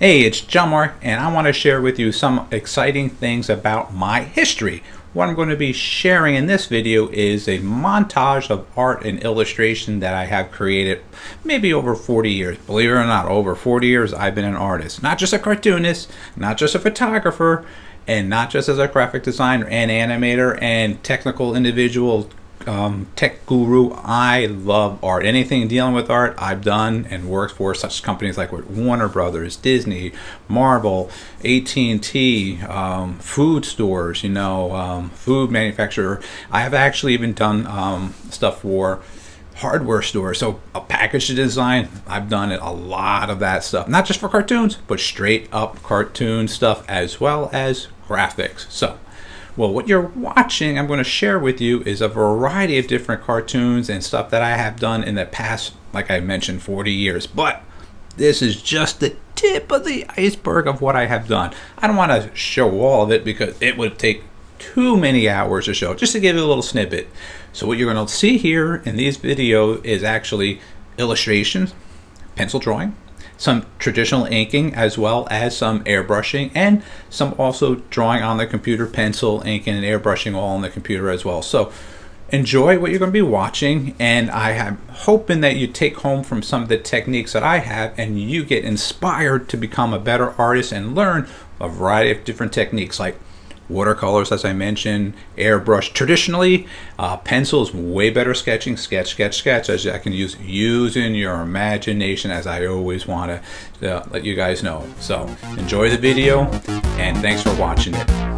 Hey, it's John-Marc, and I want to share with you some exciting things about my history. What I'm going to be sharing in this video is a montage of art and illustration that I have created maybe over 40 years. Believe it or not, over 40 years I've been an artist. Not just a cartoonist, not just a photographer, and not just as a graphic designer and animator and technical individual, tech guru. I love art. Anything dealing with art I've done and worked for such companies like Warner Brothers, Disney, Marvel, AT&T, food stores, food manufacturer. I have actually even done stuff for hardware stores. So a package design, I've done a lot of that stuff, not just for cartoons, but straight up cartoon stuff as well as graphics. So what you're watching, I'm going to share with you, is a variety of different cartoons and stuff that I have done in the past, like I mentioned, 40 years. But this is just the tip of the iceberg of what I have done. I don't want to show all of it because it would take too many hours to show, just to give you a little snippet. So what you're going to see here in these videos is actually illustrations, pencil drawing, some traditional inking, as well as some airbrushing, and some also drawing on the computer, pencil, inking, and airbrushing all on the computer as well. So enjoy what you're going to be watching, and I am hoping that you take home from some of the techniques that I have and you get inspired to become a better artist and learn a variety of different techniques like watercolors, as I mentioned, airbrush. Traditionally, pencil is way better sketching, sketch, as I can use using your imagination, as I always want to let you guys know. So enjoy the video, and thanks for watching it.